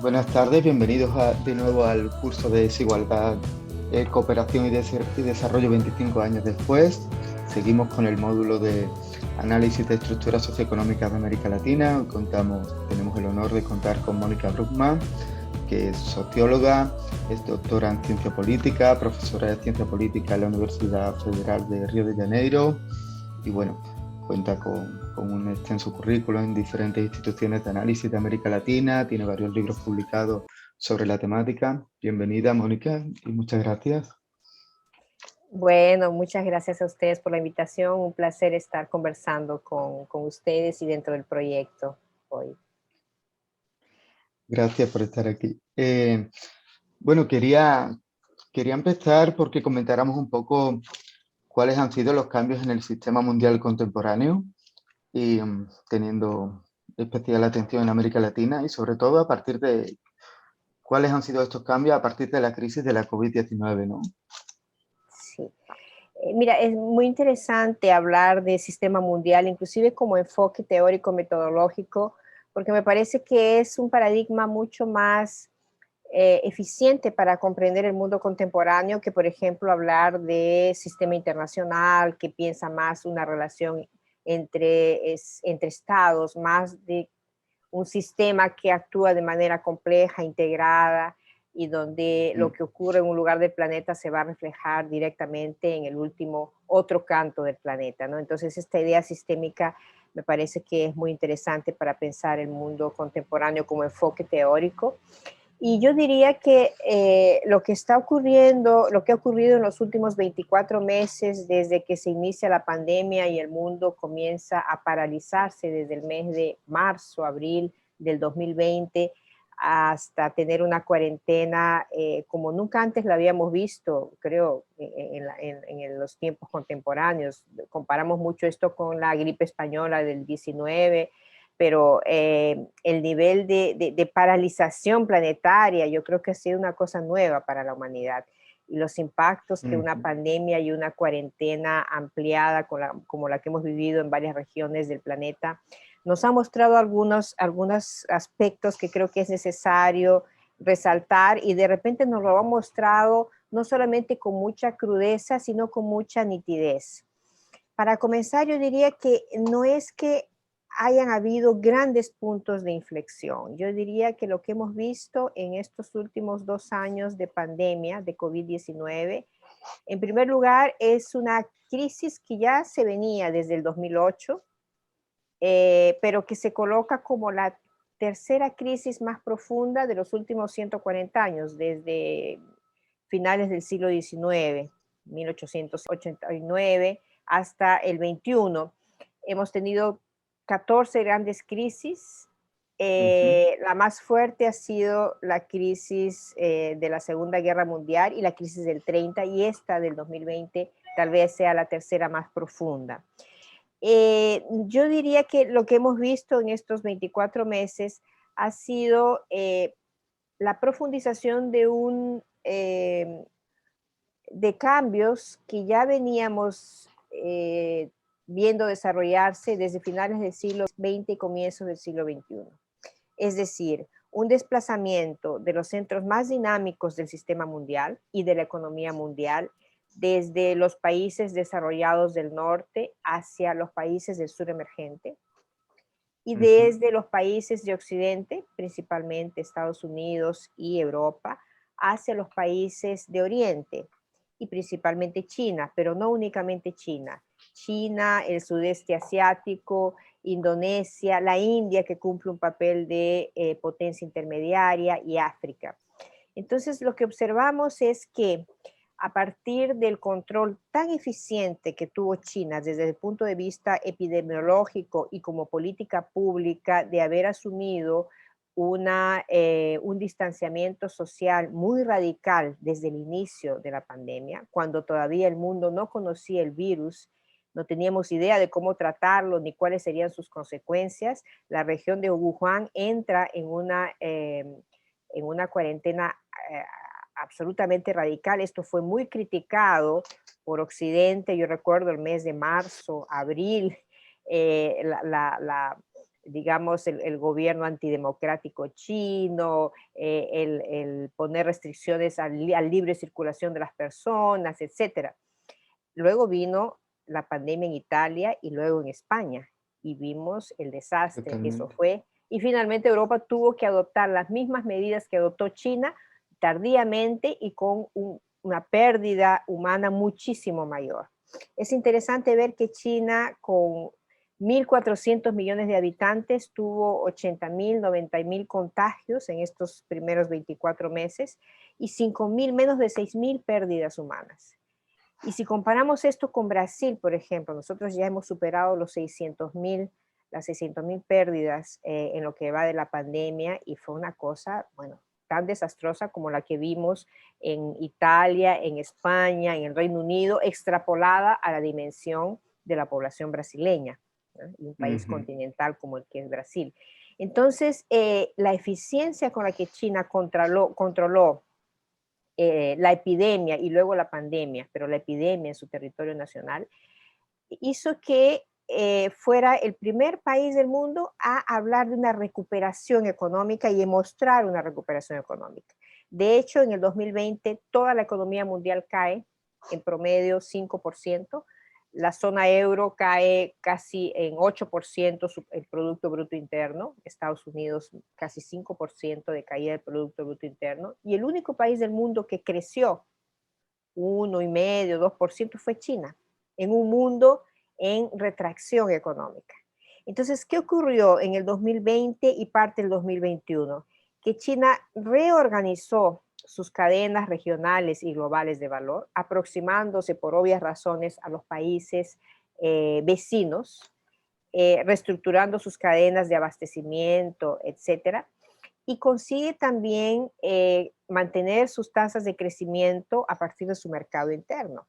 Buenas tardes, bienvenidos de nuevo al curso de Desigualdad, Cooperación y Desarrollo 25 años después. Seguimos con el módulo de Análisis de Estructuras Socioeconómicas de América Latina. Hoy tenemos el honor de contar con Mónica Bruckmann, que es socióloga, es doctora en Ciencia Política, profesora de Ciencia Política en la Universidad Federal de Río de Janeiro y bueno, cuenta con un extenso currículo en diferentes instituciones de análisis de América Latina, tiene varios libros publicados sobre la temática. Bienvenida, Mónica, y muchas gracias. Bueno, muchas gracias a ustedes por la invitación. Un placer estar conversando con ustedes y dentro del proyecto hoy. Gracias por estar aquí. Bueno, quería empezar porque comentáramos un poco cuáles han sido los cambios en el sistema mundial contemporáneo y teniendo especial atención en América Latina y sobre todo a partir de cuáles han sido estos cambios a partir de la crisis de la COVID-19, ¿no? Sí. Mira, es muy interesante hablar de sistema mundial, inclusive como enfoque teórico metodológico, porque me parece que es un paradigma mucho más eficiente para comprender el mundo contemporáneo que, por ejemplo, hablar de sistema internacional, que piensa más una relación entre estados, más de un sistema que actúa de manera compleja, integrada, y donde lo Mm. que ocurre en un lugar del planeta se va a reflejar directamente en el último otro canto del planeta, ¿no? Entonces, esta idea sistémica me parece que es muy interesante para pensar el mundo contemporáneo como enfoque teórico. Y yo diría que lo que está ocurriendo, lo que ha ocurrido en los últimos 24 meses desde que se inicia la pandemia y el mundo comienza a paralizarse desde el mes de marzo, abril del 2020, hasta tener una cuarentena como nunca antes la habíamos visto, creo, en los tiempos contemporáneos. Comparamos mucho esto con la gripe española del 19, pero el nivel de paralización planetaria yo creo que ha sido una cosa nueva para la humanidad, y los impactos que una Ujú. pandemia y una cuarentena ampliada como la que hemos vivido en varias regiones del planeta nos ha mostrado algunos aspectos que creo que es necesario resaltar, y de repente nos lo ha mostrado no solamente con mucha crudeza, sino con mucha nitidez. Para comenzar, yo diría que no es que hayan habido grandes puntos de inflexión. Yo diría que lo que hemos visto en estos últimos 2 años de pandemia de COVID-19, en primer lugar, es una crisis que ya se venía desde el 2008, pero que se coloca como la tercera crisis más profunda de los últimos 140 años, desde finales del siglo XIX, 1889, hasta el 21. Hemos tenido 14 grandes crisis. Ujú. La más fuerte ha sido la crisis de la Segunda Guerra Mundial y la crisis del 30, y esta del 2020 tal vez sea la tercera más profunda. Yo diría que lo que hemos visto en estos 24 meses ha sido la profundización de cambios que ya veníamos viendo desarrollarse desde finales del siglo XX y comienzos del siglo XXI. Es decir, un desplazamiento de los centros más dinámicos del sistema mundial y de la economía mundial, desde los países desarrollados del norte hacia los países del sur emergente, y Ujú. desde los países de Occidente, principalmente Estados Unidos y Europa, hacia los países de Oriente, y principalmente China, pero no únicamente China. China, el sudeste asiático, Indonesia, la India, que cumple un papel de potencia intermediaria, y África. Entonces, lo que observamos es que a partir del control tan eficiente que tuvo China desde el punto de vista epidemiológico y como política pública, de haber asumido un distanciamiento social muy radical desde el inicio de la pandemia, cuando todavía el mundo no conocía el virus, no teníamos idea de cómo tratarlo ni cuáles serían sus consecuencias. La región de Wuhan entra en una cuarentena eh, absolutamente radical. Esto fue muy criticado por Occidente. Yo recuerdo el mes de marzo, abril, eh, la, la, la, digamos, el gobierno antidemocrático chino, el poner restricciones al libre circulación de las personas, etcétera. Luego vino la pandemia en Italia y luego en España y vimos el desastre que eso totalmente. fue. Y finalmente Europa tuvo que adoptar las mismas medidas que adoptó China tardíamente y con una pérdida humana muchísimo mayor. Es interesante ver que China con 1.400 millones de habitantes tuvo 80.000, 90.000 contagios en estos primeros 24 meses y 5.000, menos de 6.000 pérdidas humanas. Y si comparamos esto con Brasil, por ejemplo, nosotros ya hemos superado las 600.000 pérdidas en lo que va de la pandemia y fue una cosa, bueno, tan desastrosa como la que vimos en Italia, en España, en el Reino Unido, extrapolada a la dimensión de la población brasileña, ¿no? Y un país Ujú. continental como el que es Brasil. Entonces, la eficiencia con la que China controló la epidemia y luego la pandemia, pero la epidemia en su territorio nacional, hizo que fuera el primer país del mundo a hablar de una recuperación económica y mostrar una recuperación económica. De hecho, en el 2020 toda la economía mundial cae en promedio 5%, la zona euro cae casi en 8% el Producto Bruto Interno, Estados Unidos casi 5% de caída del Producto Bruto Interno, y el único país del mundo que creció 1,5%, 2% fue China, en un mundo en retracción económica. Entonces, ¿qué ocurrió en el 2020 y parte del 2021? Que China reorganizó sus cadenas regionales y globales de valor, aproximándose por obvias razones a los países vecinos, reestructurando sus cadenas de abastecimiento, etcétera, y consigue también mantener sus tasas de crecimiento a partir de su mercado interno,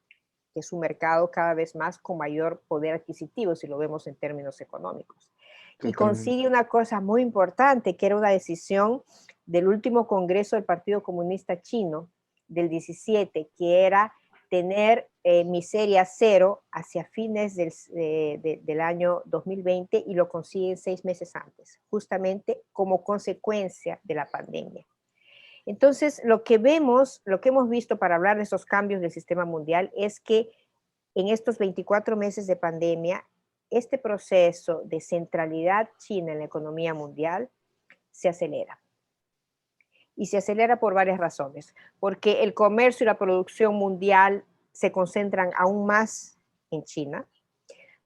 que es un mercado cada vez más con mayor poder adquisitivo, si lo vemos en términos económicos. Y Totalmente. consigue una cosa muy importante, que era una decisión del último Congreso del Partido Comunista Chino, del 17, que era tener miseria cero hacia fines del año 2020 y lo consiguen 6 meses antes, justamente como consecuencia de la pandemia. Entonces, lo que vemos, lo que hemos visto para hablar de esos cambios del sistema mundial es que en estos 24 meses de pandemia, este proceso de centralidad china en la economía mundial se acelera. Y se acelera por varias razones, porque el comercio y la producción mundial se concentran aún más en China,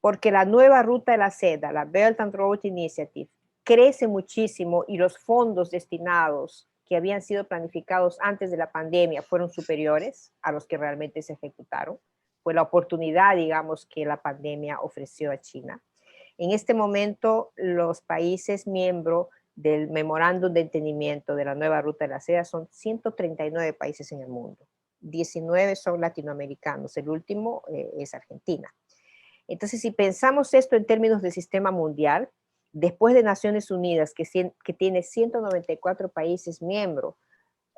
porque la nueva ruta de la seda, la Belt and Road Initiative, crece muchísimo y los fondos destinados que habían sido planificados antes de la pandemia fueron superiores a los que realmente se ejecutaron. Fue la oportunidad, digamos, que la pandemia ofreció a China. En este momento, los países miembros del memorándum de entendimiento de la nueva ruta de la seda son 139 países en el mundo. 19 son latinoamericanos, el último es Argentina. Entonces, si pensamos esto en términos de sistema mundial, después de Naciones Unidas, que tiene 194 países miembros,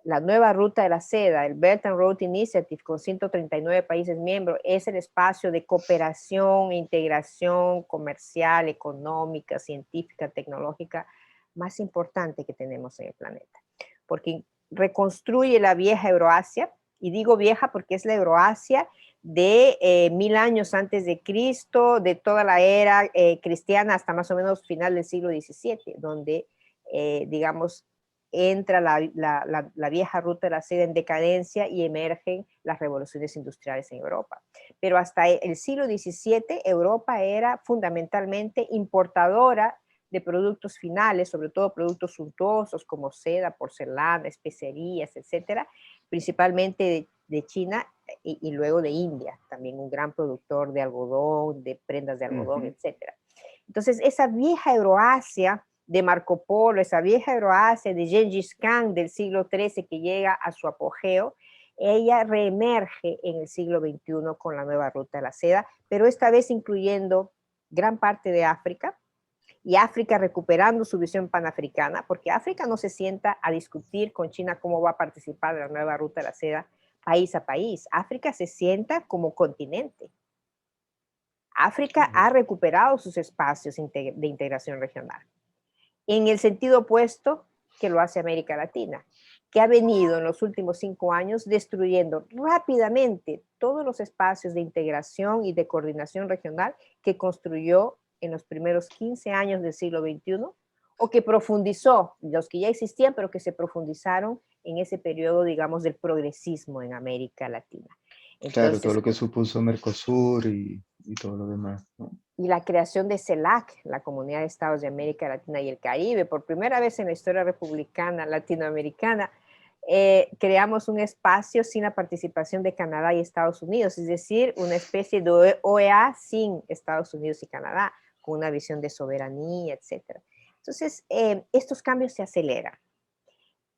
la nueva ruta de la seda, el Belt and Road Initiative, con 139 países miembros, es el espacio de cooperación, integración comercial, económica, científica, tecnológica más importante que tenemos en el planeta. Porque reconstruye la vieja Euroasia, y digo vieja porque es la Euroasia de 1000 años antes de Cristo, de toda la era cristiana hasta más o menos final del siglo XVII, donde, digamos, entra la vieja ruta de la seda en decadencia y emergen las revoluciones industriales en Europa. Pero hasta el siglo XVII, Europa era fundamentalmente importadora de productos finales, sobre todo productos suntuosos como seda, porcelana, especerías, etcétera, principalmente de China y luego de India, también un gran productor de algodón, de prendas de algodón, Ujú. etcétera. Entonces, esa vieja Euroasia de Marco Polo, esa vieja Euroasia de Gengis Khan del siglo XIII que llega a su apogeo, ella reemerge en el siglo XXI con la nueva ruta de la seda, pero esta vez incluyendo gran parte de África, y África recuperando su visión panafricana, porque África no se sienta a discutir con China cómo va a participar de la nueva ruta de la seda país a país. África se sienta como continente. África ha Claro. recuperado sus espacios de integración regional. en el sentido opuesto que lo hace América Latina, que ha venido en los últimos 5 años destruyendo rápidamente todos los espacios de integración y de coordinación regional que construyó en los primeros 15 años del siglo XXI, o que profundizó, los que ya existían, pero que se profundizaron en ese periodo, digamos, del progresismo en América Latina. Claro, todo Entonces, lo que supuso Mercosur y todo lo demás, ¿no? y la creación de CELAC, la Comunidad de Estados de América Latina y el Caribe, por primera vez en la historia republicana latinoamericana, creamos un espacio sin la participación de Canadá y Estados Unidos, es decir, una especie de OEA sin Estados Unidos y Canadá, con una visión de soberanía, etc. Entonces, estos cambios se aceleran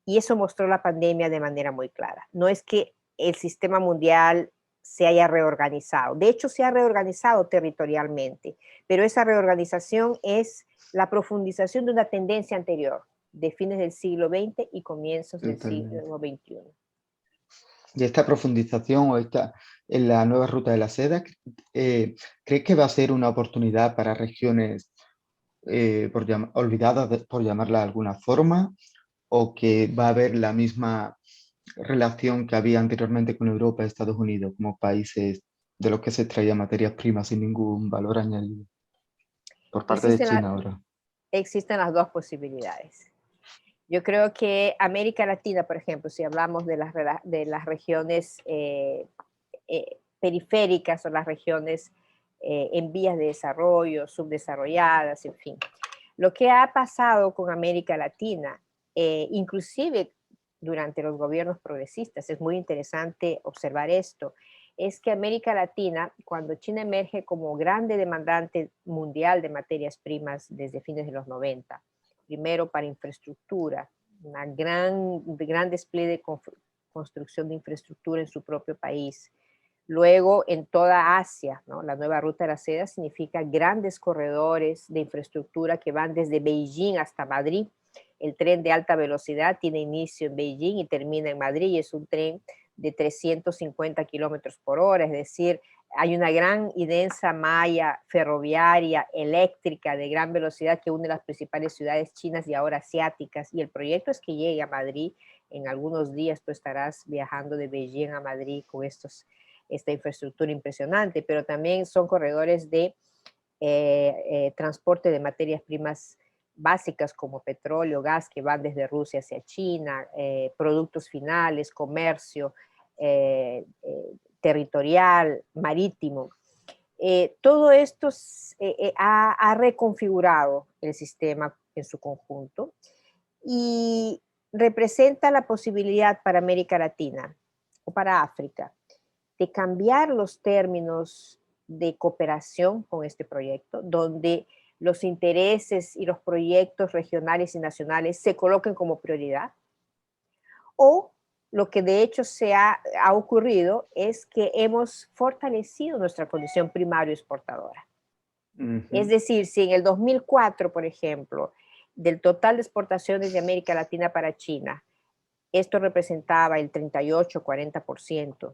y eso mostró la pandemia de manera muy clara. No es que el sistema mundial se haya reorganizado. De hecho, se ha reorganizado territorialmente, pero esa reorganización es la profundización de una tendencia anterior, de fines del siglo XX y comienzos del Totalmente. siglo XXI. Y esta profundización o esta en la nueva ruta de la seda, ¿crees que va a ser una oportunidad para regiones olvidadas, por llamarla de alguna forma, o que va a haber la misma relación que había anteriormente con Europa y Estados Unidos como países de los que se extraía materias primas sin ningún valor añadido por parte de Existen, China ahora? existen las dos posibilidades. Yo creo que América Latina, por ejemplo, si hablamos de las regiones periféricas o las regiones en vías de desarrollo, subdesarrolladas, en fin. Lo que ha pasado con América Latina, inclusive durante los gobiernos progresistas, es muy interesante observar esto, es que América Latina, cuando China emerge como grande demandante mundial de materias primas desde fines de los 90, primero para infraestructura, una gran despliegue de construcción de infraestructura en su propio país. Luego, en toda Asia, ¿no? La nueva ruta de la seda significa grandes corredores de infraestructura que van desde Beijing hasta Madrid. El tren de alta velocidad tiene inicio en Beijing y termina en Madrid, y es un tren de 350 kilómetros por hora, es decir, hay una gran y densa malla ferroviaria, eléctrica, de gran velocidad que une las principales ciudades chinas y ahora asiáticas, y el proyecto es que llegue a Madrid. En algunos días tú estarás viajando de Beijing a Madrid con esta infraestructura impresionante, pero también son corredores de transporte de materias primas básicas como petróleo, gas, que van desde Rusia hacia China, productos finales, comercio territorial, marítimo. Todo esto ha reconfigurado el sistema en su conjunto y representa la posibilidad para América Latina o para África de cambiar los términos de cooperación con este proyecto, donde los intereses y los proyectos regionales y nacionales se coloquen como prioridad, o lo que de hecho ha ocurrido es que hemos fortalecido nuestra condición primario exportadora. Es Ujú. decir, si en el 2004, por ejemplo, del total de exportaciones de América Latina para China, esto representaba el 38-40%,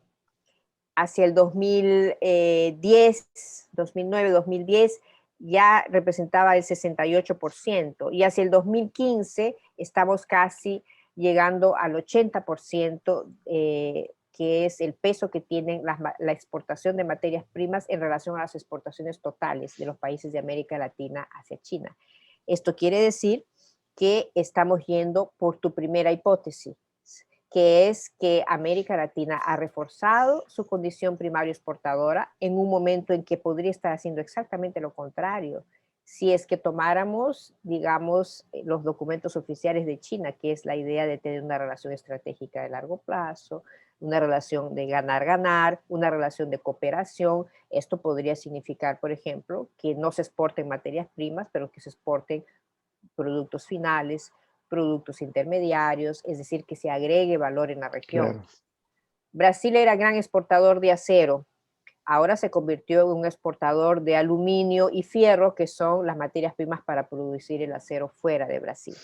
hacia el 2010, 2009, 2010, ya representaba el 68%, y hacia el 2015 estamos casi llegando al 80%, que es el peso que tienen la exportación de materias primas en relación a las exportaciones totales de los países de América Latina hacia China. Esto quiere decir que estamos yendo por tu primera hipótesis, que es que América Latina ha reforzado su condición primaria exportadora en un momento en que podría estar haciendo exactamente lo contrario, si es que tomáramos, digamos, los documentos oficiales de China, que es la idea de tener una relación estratégica de largo plazo, una relación de ganar-ganar, una relación de cooperación. Esto podría significar, por ejemplo, que no se exporten materias primas, pero que se exporten productos finales, productos intermediarios, es decir, que se agregue valor en la región. Claro. Brasil era gran exportador de acero, ahora se convirtió en un exportador de aluminio y fierro, que son las materias primas para producir el acero fuera de Brasil,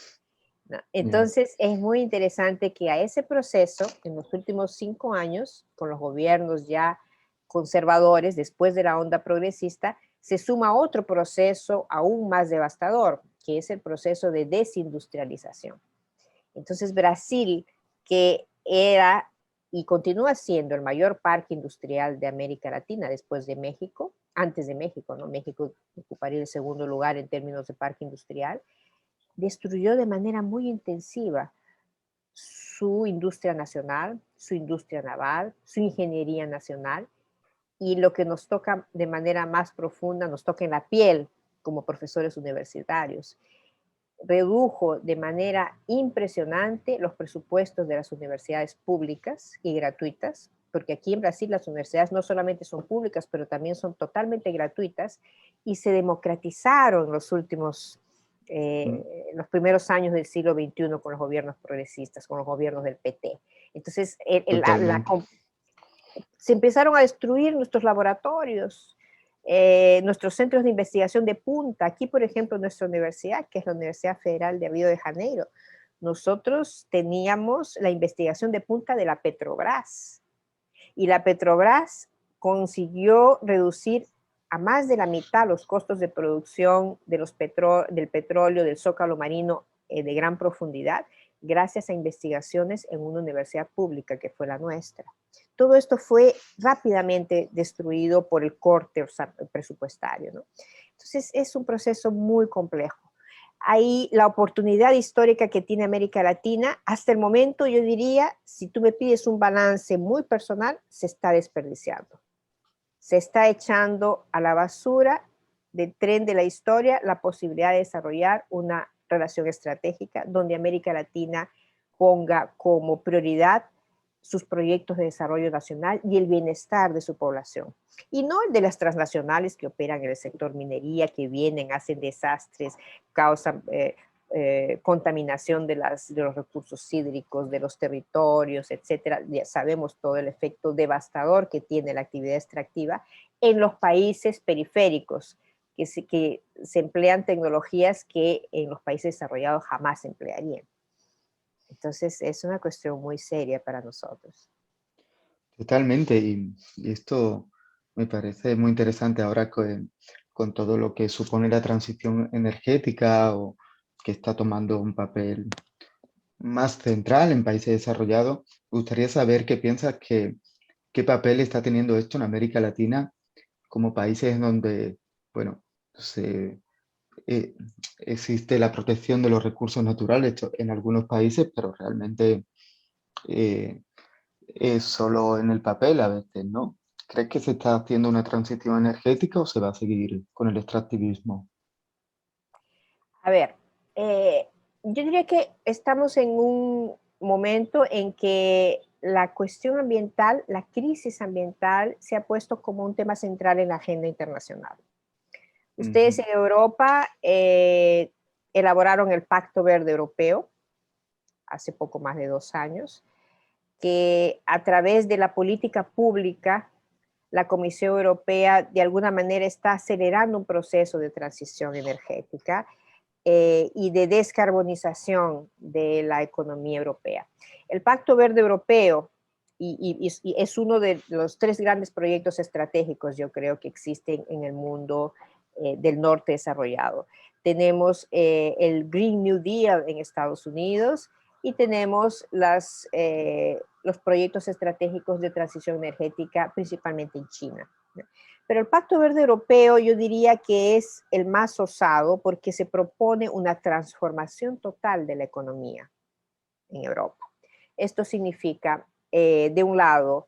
¿no? Yeah. Entonces, es muy interesante que a ese proceso, en los últimos 5 años, con los gobiernos ya conservadores, después de la onda progresista, se suma otro proceso aún más devastador, que es el proceso de desindustrialización. Entonces Brasil, que era y continúa siendo el mayor parque industrial de América Latina después de México, antes de México, ¿no? México ocuparía el segundo lugar en términos de parque industrial, destruyó de manera muy intensiva su industria nacional, su industria naval, su ingeniería nacional, y lo que nos toca de manera más profunda, nos toca en la piel como profesores universitarios. Redujo de manera impresionante los presupuestos de las universidades públicas y gratuitas, porque aquí en Brasil las universidades no solamente son públicas, pero también son totalmente gratuitas, y se democratizaron los primeros años del siglo XXI con los gobiernos progresistas, con los gobiernos del PT. Entonces, Totalmente. se empezaron a destruir nuestros laboratorios, nuestros centros de investigación de punta. Aquí, por ejemplo, nuestra universidad, que es la Universidad Federal de Río de Janeiro, nosotros teníamos la investigación de punta de la Petrobras, y la Petrobras consiguió reducir a más de la mitad los costos de producción del petróleo, del zócalo marino de gran profundidad, gracias a investigaciones en una universidad pública que fue la nuestra. Todo esto fue rápidamente destruido por el corte presupuestario, ¿no? Entonces es un proceso muy complejo. Ahí la oportunidad histórica que tiene América Latina, hasta el momento yo diría, si tú me pides un balance muy personal, se está desperdiciando. Se está echando a la basura del tren de la historia la posibilidad de desarrollar una relación estratégica donde América Latina ponga como prioridad sus proyectos de desarrollo nacional y el bienestar de su población. Y no el de las transnacionales que operan en el sector minería, que vienen, hacen desastres, causan contaminación de los recursos hídricos, de los territorios, etcétera. Ya sabemos todo el efecto devastador que tiene la actividad extractiva en los países periféricos, que se emplean tecnologías que en los países desarrollados jamás se emplearían. Entonces es una cuestión muy seria para nosotros. Totalmente, y esto me parece muy interesante ahora con todo lo que supone la transición energética o que está tomando un papel más central en países desarrollados. Me gustaría saber qué piensas qué papel está teniendo esto en América Latina como países en donde, bueno, eh, existe la protección de los recursos naturales en algunos países, pero realmente eh, es solo en el papel a veces, ¿no? ¿Crees que se está haciendo una transición energética o se va a seguir con el extractivismo? A ver, yo diría que estamos en un momento en que la cuestión ambiental, la crisis ambiental, se ha puesto como un tema central en la agenda internacional. Ustedes Ujú. en Europa elaboraron el Pacto Verde Europeo hace poco más de 2 años, que a través de la política pública, la Comisión Europea de alguna manera está acelerando un proceso de transición energética y de descarbonización de la economía europea. El Pacto Verde Europeo y es uno de los 3 grandes proyectos estratégicos, yo creo, que existen en el mundo del norte desarrollado. Tenemos el Green New Deal en Estados Unidos y tenemos los proyectos estratégicos de transición energética, principalmente en China. Pero el Pacto Verde Europeo yo diría que es el más osado porque se propone una transformación total de la economía en Europa. Esto significa, de un lado,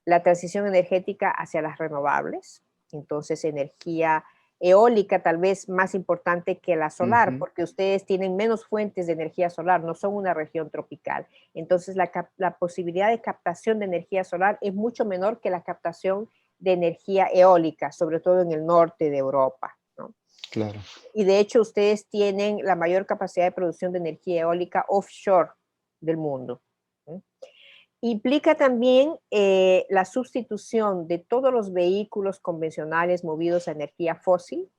la transición energética hacia las renovables, entonces energía eólica tal vez más importante que la solar, Ujú. porque ustedes tienen menos fuentes de energía solar, no son una región tropical. Entonces la posibilidad de captación de energía solar es mucho menor que la captación de energía eólica, sobre todo en el norte de Europa, ¿no? Claro. Y de hecho ustedes tienen la mayor capacidad de producción de energía eólica offshore del mundo, ¿sí? Implica también la sustitución de todos los vehículos convencionales movidos a energía fósil,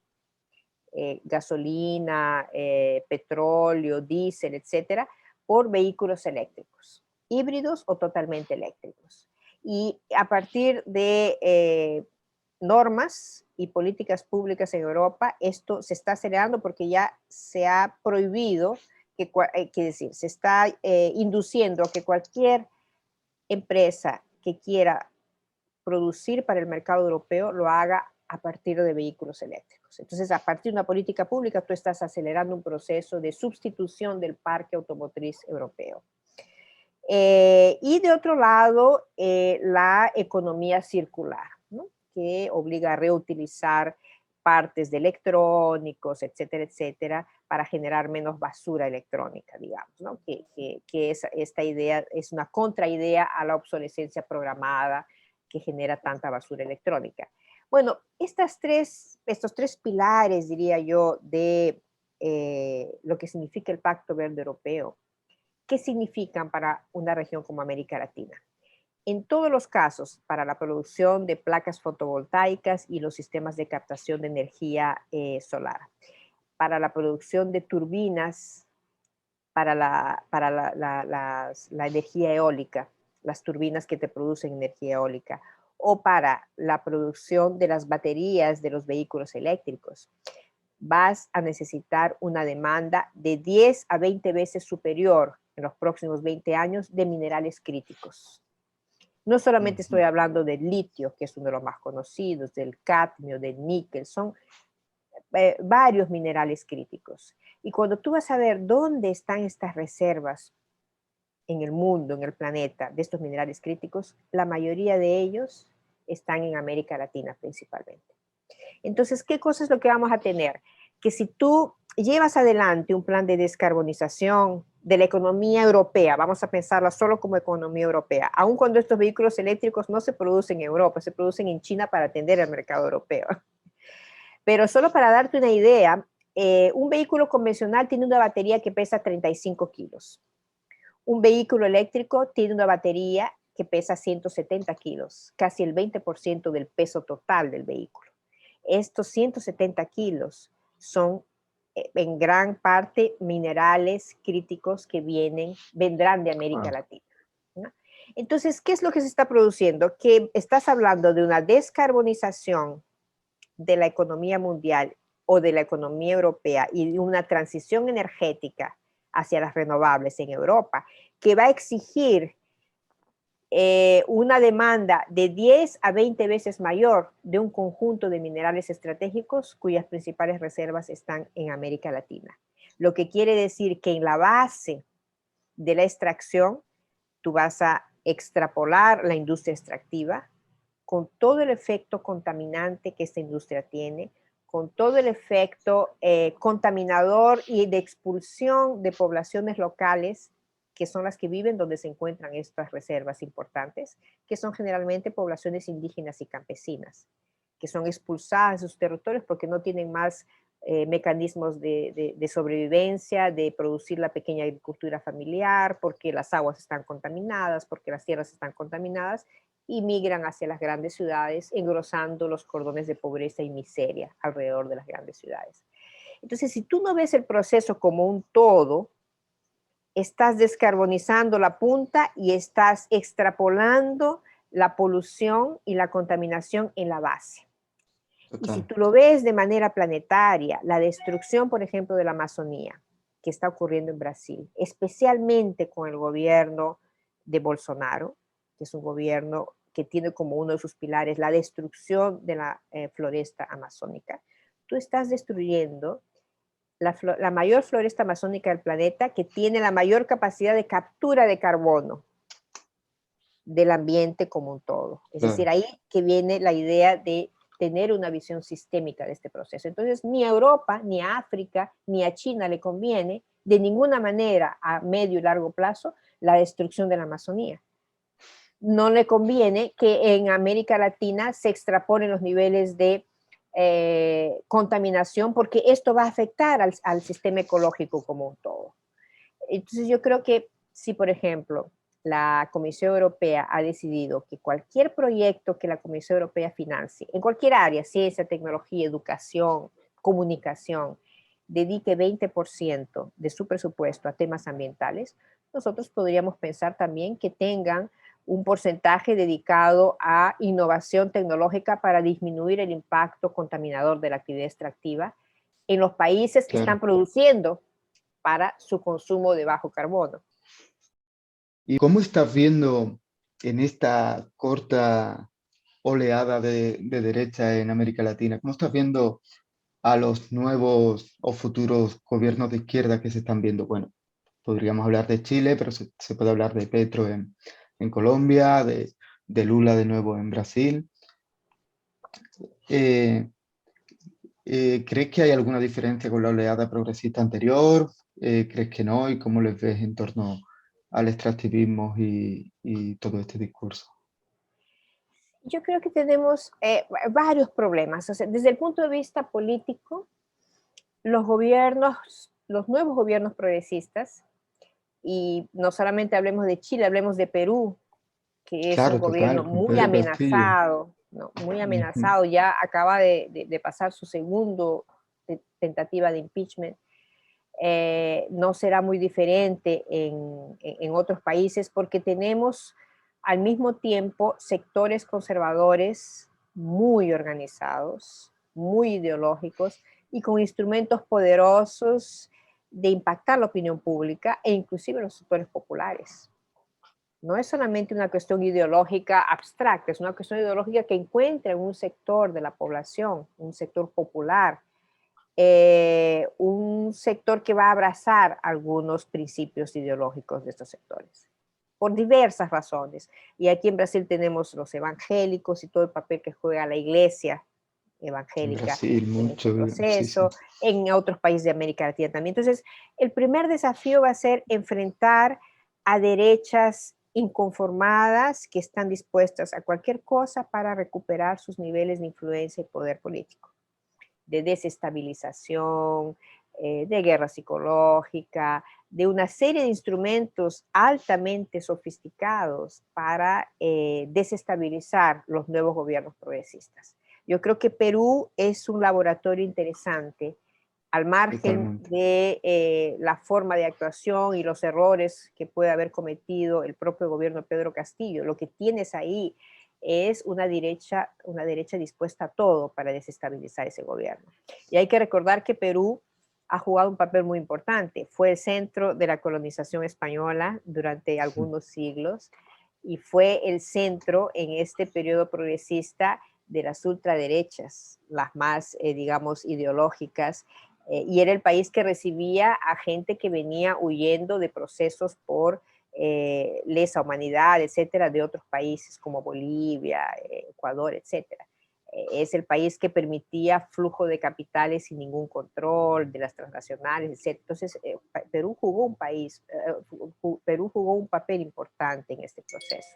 gasolina, petróleo, diésel, etcétera, por vehículos eléctricos, híbridos o totalmente eléctricos. Y a partir de normas y políticas públicas en Europa, esto se está acelerando porque ya se ha prohibido, que decir, se está induciendo a que cualquier empresa que quiera producir para el mercado europeo lo haga a partir de vehículos eléctricos. Entonces, a partir de una política pública, tú estás acelerando un proceso de sustitución del parque automotriz europeo. Y de otro lado, la economía circular, ¿no? Que obliga a reutilizar partes de electrónicos, etcétera, etcétera, para generar menos basura electrónica, digamos, ¿no? Esta idea es una contraidea a la obsolescencia programada que genera tanta basura electrónica. Bueno, estos tres pilares, diría yo, de lo que significa el Pacto Verde Europeo, ¿qué significan para una región como América Latina? En todos los casos, para la producción de placas fotovoltaicas y los sistemas de captación de energía solar, para la producción de turbinas, para la energía eólica, las turbinas que te producen energía eólica, o para la producción de las baterías de los vehículos eléctricos, vas a necesitar una demanda de 10 a 20 veces superior en los próximos 20 años de minerales críticos. No solamente estoy hablando del litio, que es uno de los más conocidos, del cadmio, del níquel, son varios minerales críticos. Y cuando tú vas a ver dónde están estas reservas en el mundo, en el planeta, de estos minerales críticos, la mayoría de ellos están en América Latina principalmente. Entonces, ¿qué cosa es lo que vamos a tener? Que si tú llevas adelante un plan de descarbonización de la economía europea, vamos a pensarla solo como economía europea, aun cuando estos vehículos eléctricos no se producen en Europa, se producen en China para atender al mercado europeo. Pero solo para darte una idea, un vehículo convencional tiene una batería que pesa 35 kilos. Un vehículo eléctrico tiene una batería que pesa 170 kilos, casi el 20% del peso total del vehículo. Estos 170 kilos son en gran parte minerales críticos que vendrán de América Latina, ¿no? Entonces, ¿qué es lo que se está produciendo? Que estás hablando de una descarbonización de la economía mundial o de la economía europea y de una transición energética hacia las renovables en Europa, que va a exigir una demanda de 10 a 20 veces mayor de un conjunto de minerales estratégicos cuyas principales reservas están en América Latina. Lo que quiere decir que en la base de la extracción tú vas a extrapolar la industria extractiva con todo el efecto contaminante que esta industria tiene, con todo el efecto contaminador y de expulsión de poblaciones locales que son las que viven donde se encuentran estas reservas importantes, que son generalmente poblaciones indígenas y campesinas, que son expulsadas de sus territorios porque no tienen más mecanismos de sobrevivencia, de producir la pequeña agricultura familiar, porque las aguas están contaminadas, porque las tierras están contaminadas, y migran hacia las grandes ciudades, engrosando los cordones de pobreza y miseria alrededor de las grandes ciudades. Entonces, si tú no ves el proceso como un todo, estás descarbonizando la punta y estás extrapolando la polución y la contaminación en la base. Total. Y si tú lo ves de manera planetaria, la destrucción, por ejemplo, de la Amazonía, que está ocurriendo en Brasil, especialmente con el gobierno de Bolsonaro, que es un gobierno que tiene como uno de sus pilares la destrucción de la floresta amazónica, tú estás destruyendo la mayor floresta amazónica del planeta, que tiene la mayor capacidad de captura de carbono del ambiente como un todo. Es decir, ahí que viene la idea de tener una visión sistémica de este proceso. Entonces, ni a Europa, ni a África, ni a China le conviene de ninguna manera a medio y largo plazo la destrucción de la Amazonía. No le conviene que en América Latina se extrapolen los niveles de contaminación, porque esto va a afectar al sistema ecológico como un todo. Entonces yo creo que si, por ejemplo, la Comisión Europea ha decidido que cualquier proyecto que la Comisión Europea financie, en cualquier área, ciencia, tecnología, educación, comunicación, dedique 20% de su presupuesto a temas ambientales, nosotros podríamos pensar también que tengan un porcentaje dedicado a innovación tecnológica para disminuir el impacto contaminador de la actividad extractiva en los países que claro. están produciendo para su consumo de bajo carbono. ¿Y cómo estás viendo en esta corta oleada de derecha en América Latina? ¿Cómo estás viendo a los nuevos o futuros gobiernos de izquierda que se están viendo? Bueno, podríamos hablar de Chile, pero se puede hablar de Petro en Colombia, de Lula de nuevo en Brasil. Eh, ¿Crees que hay alguna diferencia con la oleada progresista anterior? ¿Crees que no? ¿Y cómo les ves en torno al extractivismo y todo este discurso? Yo creo que tenemos varios problemas. O sea, desde el punto de vista político, los gobiernos, los nuevos gobiernos progresistas, y no solamente hablemos de Chile, hablemos de Perú, que es un Claro, gobierno total, con muy Pedro Castillo. amenazado, ¿no? Muy Ujú. amenazado, ya acaba de pasar su segundo tentativa de impeachment. No será muy diferente en otros países porque tenemos al mismo tiempo sectores conservadores muy organizados, muy ideológicos y con instrumentos poderosos de impactar la opinión pública e inclusive los sectores populares. No es solamente una cuestión ideológica abstracta, es una cuestión ideológica que encuentra en un sector de la población, un sector popular, un sector que va a abrazar algunos principios ideológicos de estos sectores, por diversas razones. Y aquí en Brasil tenemos los evangélicos y todo el papel que juega la iglesia En evangélica Brasil, en este mucho, sí, sí. proceso, en otros países de América Latina también. Entonces, el primer desafío va a ser enfrentar a derechas inconformadas que están dispuestas a cualquier cosa para recuperar sus niveles de influencia y poder político, de desestabilización, de guerra psicológica, de una serie de instrumentos altamente sofisticados para desestabilizar los nuevos gobiernos progresistas. Yo creo que Perú es un laboratorio interesante al margen Totalmente. de la forma de actuación y los errores que puede haber cometido el propio gobierno de Pedro Castillo. Lo que tienes ahí es una derecha dispuesta a todo para desestabilizar ese gobierno. Y hay que recordar que Perú ha jugado un papel muy importante. Fue el centro de la colonización española durante algunos siglos y fue el centro en este periodo progresista de las ultraderechas, las más, digamos, ideológicas, y era el país que recibía a gente que venía huyendo de procesos por lesa humanidad, etcétera, de otros países como Bolivia, Ecuador, etcétera. Es el país que permitía flujo de capitales sin ningún control de las transnacionales, etcétera. Entonces, Perú jugó un papel importante en este proceso.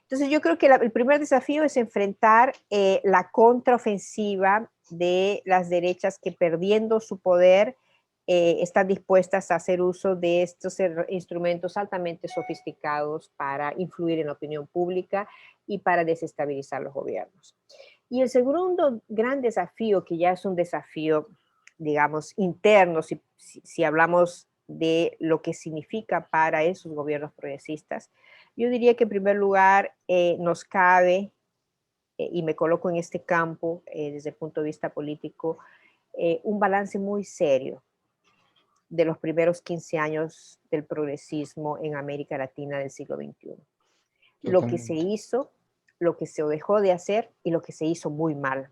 Entonces yo creo que el primer desafío es enfrentar la contraofensiva de las derechas que perdiendo su poder están dispuestas a hacer uso de estos instrumentos altamente sofisticados para influir en la opinión pública y para desestabilizar los gobiernos. Y el segundo gran desafío, que ya es un desafío, digamos, interno, si hablamos de lo que significa para esos gobiernos progresistas, yo diría que en primer lugar nos cabe, y me coloco en este campo desde el punto de vista político, un balance muy serio de los primeros 15 años del progresismo en América Latina del siglo XXI. Lo que se Totalmente. hizo, lo que se dejó de hacer y lo que se hizo muy mal.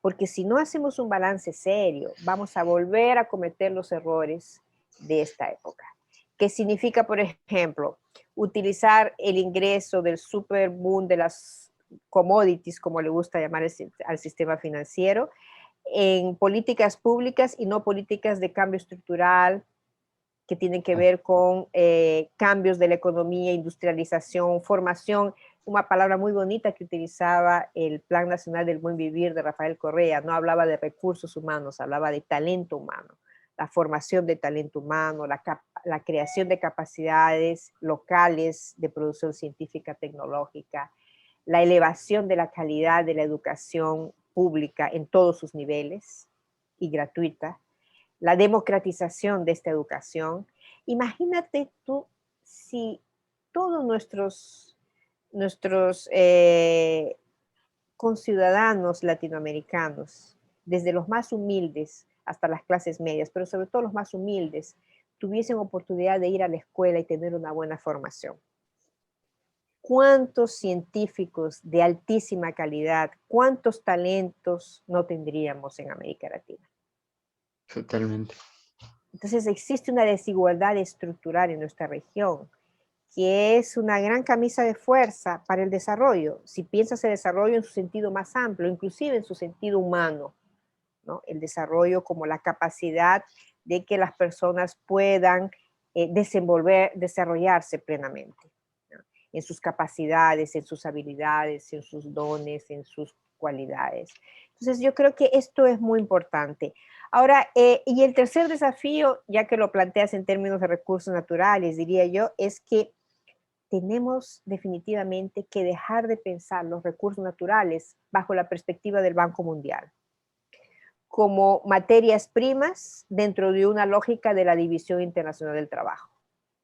Porque si no hacemos un balance serio, vamos a volver a cometer los errores de esta época. ¿Qué significa, por ejemplo, utilizar el ingreso del super boom de las commodities, como le gusta llamar al sistema financiero, en políticas públicas y no políticas de cambio estructural que tienen que Claro. ver con cambios de la economía, industrialización, formación, una palabra muy bonita que utilizaba el Plan Nacional del Buen Vivir de Rafael Correa, no hablaba de recursos humanos, hablaba de talento humano, la formación de talento humano, la creación de capacidades locales de producción científica tecnológica, la elevación de la calidad de la educación pública en todos sus niveles y gratuita, la democratización de esta educación. Imagínate tú si todos nuestros nuestros conciudadanos latinoamericanos, desde los más humildes hasta las clases medias, pero sobre todo los más humildes, tuviesen oportunidad de ir a la escuela y tener una buena formación. ¿Cuántos científicos de altísima calidad, cuántos talentos no tendríamos en América Latina? Totalmente. Entonces existe una desigualdad estructural en nuestra región, que es una gran camisa de fuerza para el desarrollo. Si piensas el desarrollo en su sentido más amplio, inclusive en su sentido humano, ¿no? El desarrollo como la capacidad de que las personas puedan desarrollarse plenamente, ¿no? En sus capacidades, en sus habilidades, en sus dones, en sus cualidades. Entonces yo creo que esto es muy importante. Ahora, y el tercer desafío, ya que lo planteas en términos de recursos naturales, diría yo, es que tenemos definitivamente que dejar de pensar los recursos naturales bajo la perspectiva del Banco Mundial, como materias primas dentro de una lógica de la División Internacional del Trabajo.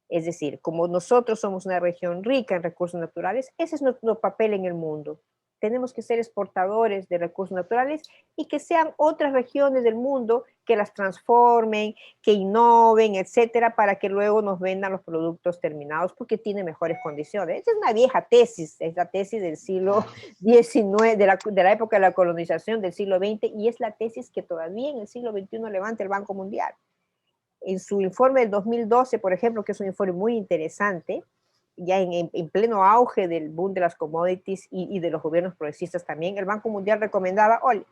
Es decir, como nosotros somos una región rica en recursos naturales, ese es nuestro papel en el mundo. Tenemos que ser exportadores de recursos naturales y que sean otras regiones del mundo que las transformen, que innoven, etcétera, para que luego nos vendan los productos terminados porque tienen mejores condiciones. Esa es una vieja tesis, es la tesis del siglo XIX, de la época de la colonización del siglo XX, y es la tesis que todavía en el siglo XXI levanta el Banco Mundial. En su informe del 2012, por ejemplo, que es un informe muy interesante, ya en pleno auge del boom de las commodities y de los gobiernos progresistas también, el Banco Mundial recomendaba, oye,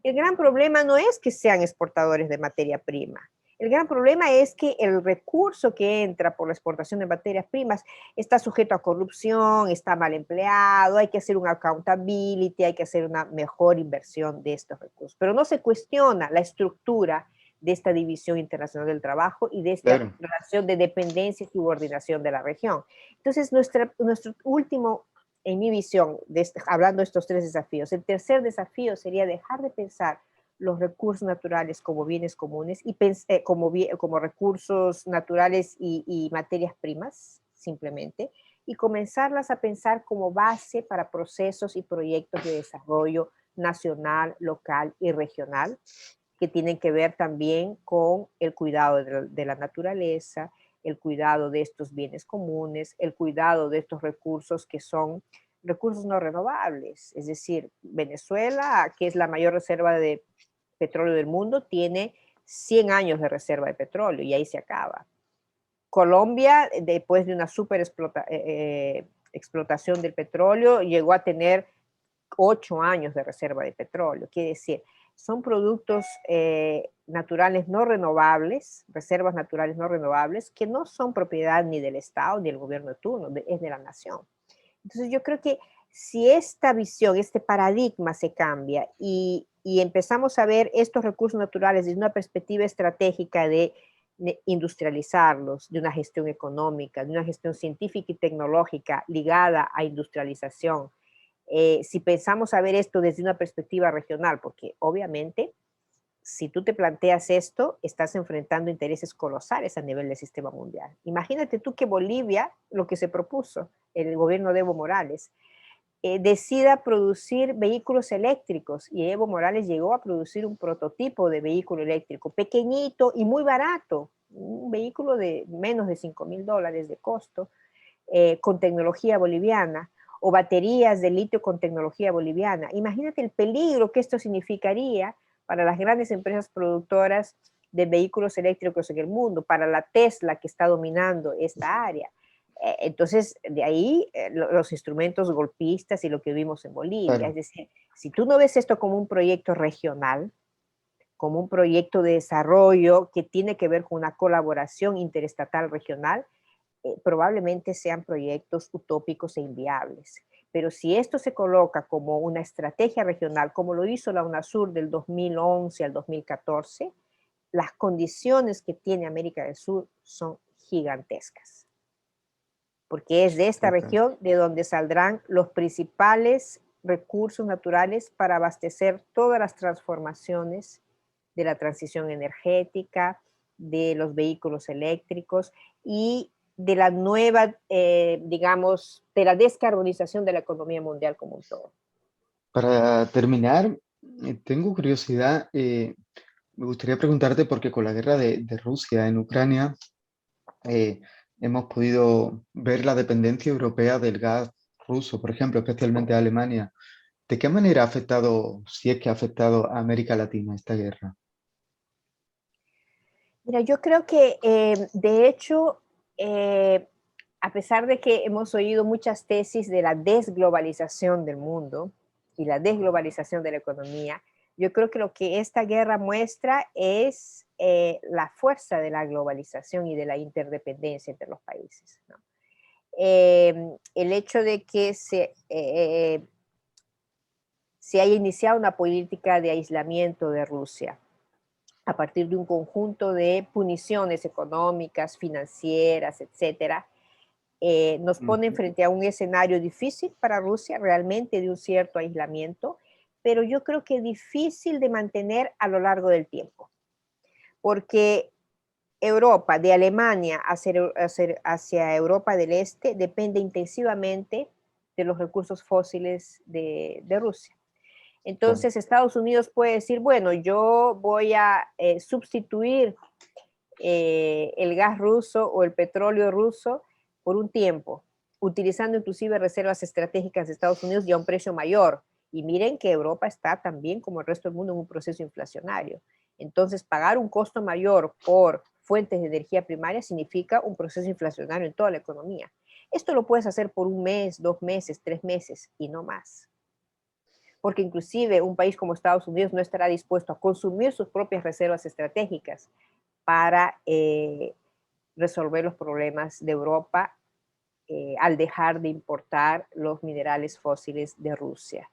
el gran problema no es que sean exportadores de materia prima. El gran problema es que el recurso que entra por la exportación de materias primas está sujeto a corrupción, está mal empleado, hay que hacer un accountability, hay que hacer una mejor inversión de estos recursos. Pero no se cuestiona la estructura de esta división internacional del trabajo y de esta Claro. relación de dependencia y subordinación de la región. Entonces, nuestro último, en mi visión, hablando de estos tres desafíos, el tercer desafío sería dejar de pensar los recursos naturales como bienes comunes y como recursos naturales y materias primas, simplemente, y comenzarlas a pensar como base para procesos y proyectos de desarrollo nacional, local y regional, que tienen que ver también con el cuidado de la naturaleza, el cuidado de estos bienes comunes, el cuidado de estos recursos que son recursos no renovables. Es decir, Venezuela, que es la mayor reserva de petróleo del mundo, tiene 100 años de reserva de petróleo y ahí se acaba. Colombia, después de una explotación del petróleo, llegó a tener 8 años de reserva de petróleo. Quiere decir, son productos naturales no renovables, reservas naturales no renovables, que no son propiedad ni del Estado ni del gobierno de turno, es de la nación. Entonces yo creo que si esta visión, este paradigma se cambia y empezamos a ver estos recursos naturales desde una perspectiva estratégica de industrializarlos, de una gestión económica, de una gestión científica y tecnológica ligada a industrialización, si pensamos a ver esto desde una perspectiva regional, porque obviamente si tú te planteas esto, estás enfrentando intereses colosales a nivel del sistema mundial. Imagínate tú que Bolivia, lo que se propuso, el gobierno de Evo Morales, decida producir vehículos eléctricos, y Evo Morales llegó a producir un prototipo de vehículo eléctrico pequeñito y muy barato, un vehículo de menos de $5,000 de costo, con tecnología boliviana, o baterías de litio con tecnología boliviana. Imagínate el peligro que esto significaría para las grandes empresas productoras de vehículos eléctricos en el mundo, para la Tesla que está dominando esta área. Entonces, de ahí los instrumentos golpistas y lo que vimos en Bolivia. Es Claro. decir, si tú no ves esto como un proyecto regional, como un proyecto de desarrollo que tiene que ver con una colaboración interestatal regional, probablemente sean proyectos utópicos e inviables. Pero si esto se coloca como una estrategia regional, como lo hizo la UNASUR del 2011 al 2014, las condiciones que tiene América del Sur son gigantescas, porque es de esta Total. región de donde saldrán los principales recursos naturales para abastecer todas las transformaciones de la transición energética, de los vehículos eléctricos y de la nueva, digamos, de la descarbonización de la economía mundial como un todo. Para terminar, tengo curiosidad, me gustaría preguntarte porque con la guerra de Rusia en Ucrania eh, hemos podido ver la dependencia europea del gas ruso, por ejemplo, especialmente a Alemania. ¿De qué manera ha afectado, si es que ha afectado a América Latina esta guerra? Mira, yo creo que de hecho, a pesar de que hemos oído muchas tesis de la desglobalización del mundo y la desglobalización de la economía, yo creo que lo que esta guerra muestra es la fuerza de la globalización y de la interdependencia entre los países, ¿no? El hecho de que se haya iniciado una política de aislamiento de Rusia a partir de un conjunto de puniciones económicas, financieras, etcétera, nos ponen Ujú. frente a un escenario difícil para Rusia, realmente de un cierto aislamiento, pero yo creo que difícil de mantener a lo largo del tiempo, porque Europa, de Alemania hacia Europa del Este, depende intensivamente de los recursos fósiles de Rusia. Claro. Entonces Estados Unidos puede decir, bueno, yo voy a sustituir el gas ruso o el petróleo ruso por un tiempo, utilizando inclusive reservas estratégicas de Estados Unidos y a un precio mayor. Y miren que Europa está también, como el resto del mundo, en un proceso inflacionario. Entonces, pagar un costo mayor por fuentes de energía primaria significa un proceso inflacionario en toda la economía. Esto lo puedes hacer por un mes, 2 meses, 3 meses y no más, porque inclusive un país como Estados Unidos no estará dispuesto a consumir sus propias reservas estratégicas para resolver los problemas de Europa al dejar de importar los minerales fósiles de Rusia.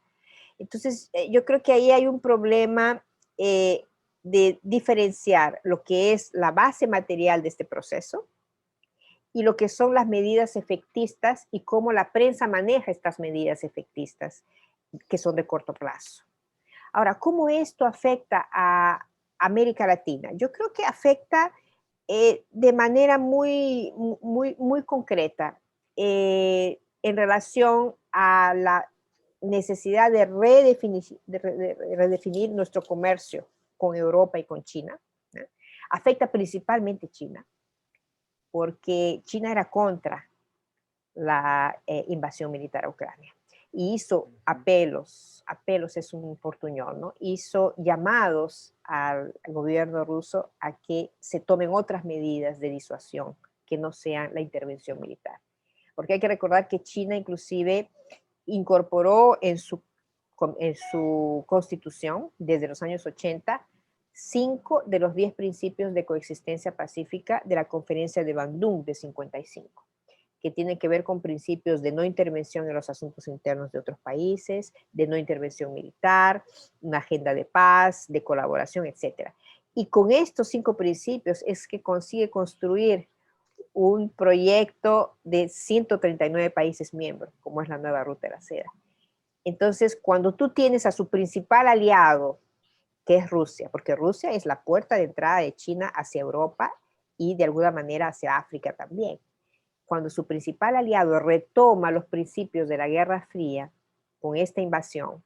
Entonces, yo creo que ahí hay un problema de diferenciar lo que es la base material de este proceso y lo que son las medidas efectistas y cómo la prensa maneja estas medidas efectistas que son de corto plazo. Ahora, ¿cómo esto afecta a América Latina? Yo creo que afecta de manera muy concreta en relación a la necesidad de redefinir nuestro comercio con Europa y con China, ¿no? Afecta principalmente China, porque China era contra la invasión militar a Ucrania y hizo apelos es un portuñol, ¿no? Hizo llamados al gobierno ruso a que se tomen otras medidas de disuasión que no sean la intervención militar. Porque hay que recordar que China inclusive incorporó en su constitución desde los años 80 5 de los 10 principios de coexistencia pacífica de la conferencia de Bandung de 55, que tienen que ver con principios de no intervención en los asuntos internos de otros países, de no intervención militar, una agenda de paz, de colaboración, etc. Y con estos 5 principios es que consigue construir un proyecto de 139 países miembros, como es la nueva Ruta de la Seda. Entonces, cuando tú tienes a su principal aliado, que es Rusia, porque Rusia es la puerta de entrada de China hacia Europa y de alguna manera hacia África también. Cuando su principal aliado retoma los principios de la Guerra Fría con esta invasión,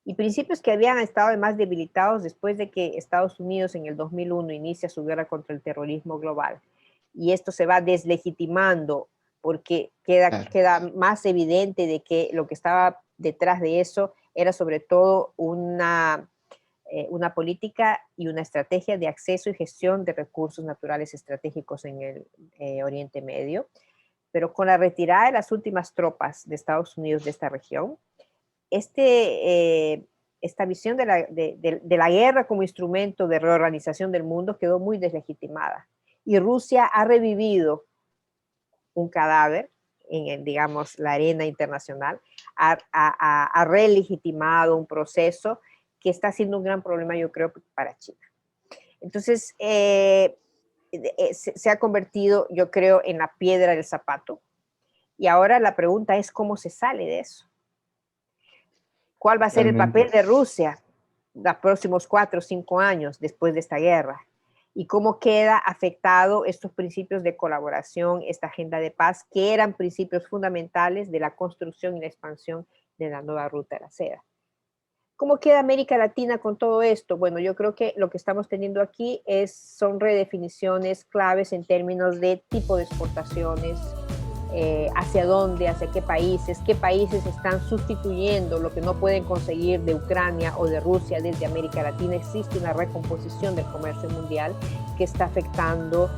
y principios que habían estado además debilitados después de que Estados Unidos en el 2001 inicia su guerra contra el terrorismo global, y esto se va deslegitimando porque Claro. queda más evidente de que lo que estaba detrás de eso era sobre todo una política y una estrategia de acceso y gestión de recursos naturales estratégicos en el Oriente Medio. Pero con la retirada de las últimas tropas de Estados Unidos de esta región, esta visión de la guerra como instrumento de reorganización del mundo quedó muy deslegitimada. Y Rusia ha revivido un cadáver en, digamos, la arena internacional, ha relegitimado un proceso que está siendo un gran problema, yo creo, para China. Entonces, se ha convertido, yo creo, en la piedra del zapato. Y ahora la pregunta es cómo se sale de eso. ¿Cuál va a ser el Realmente. papel de Rusia los próximos 4 o 5 años después de esta guerra? y cómo queda afectado estos principios de colaboración, esta agenda de paz, que eran principios fundamentales de la construcción y la expansión de la nueva ruta de la seda. ¿Cómo queda América Latina con todo esto? Bueno, yo creo que lo que estamos teniendo aquí son redefiniciones claves en términos de tipo de exportaciones, hacia dónde, hacia qué países están sustituyendo lo que no pueden conseguir de Ucrania o de Rusia desde América Latina. Existe una recomposición del comercio mundial que está afectando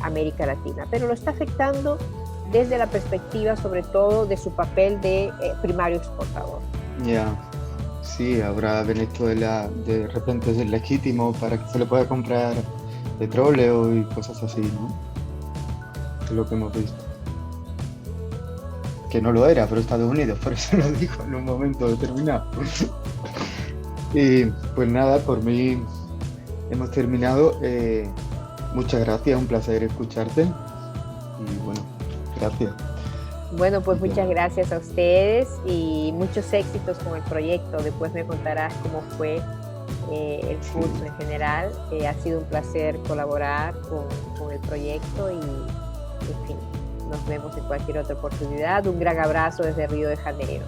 América Latina, pero lo está afectando desde la perspectiva sobre todo de su papel de primario exportador. Ya, sí, ahora Venezuela de repente es legítimo para que se le pueda comprar petróleo y cosas así, ¿no? Es lo que hemos visto. Que no lo era, pero Estados Unidos, por eso lo dijo en un momento determinado. Y pues nada, por mí hemos terminado. Muchas gracias, un placer escucharte. Y bueno, gracias. Bueno, pues muchas gracias a ustedes y muchos éxitos con el proyecto. Después me contarás cómo fue el curso en general. Ha sido un placer colaborar con el proyecto y, en fin, nos vemos en cualquier otra oportunidad. Un gran abrazo desde Río de Janeiro.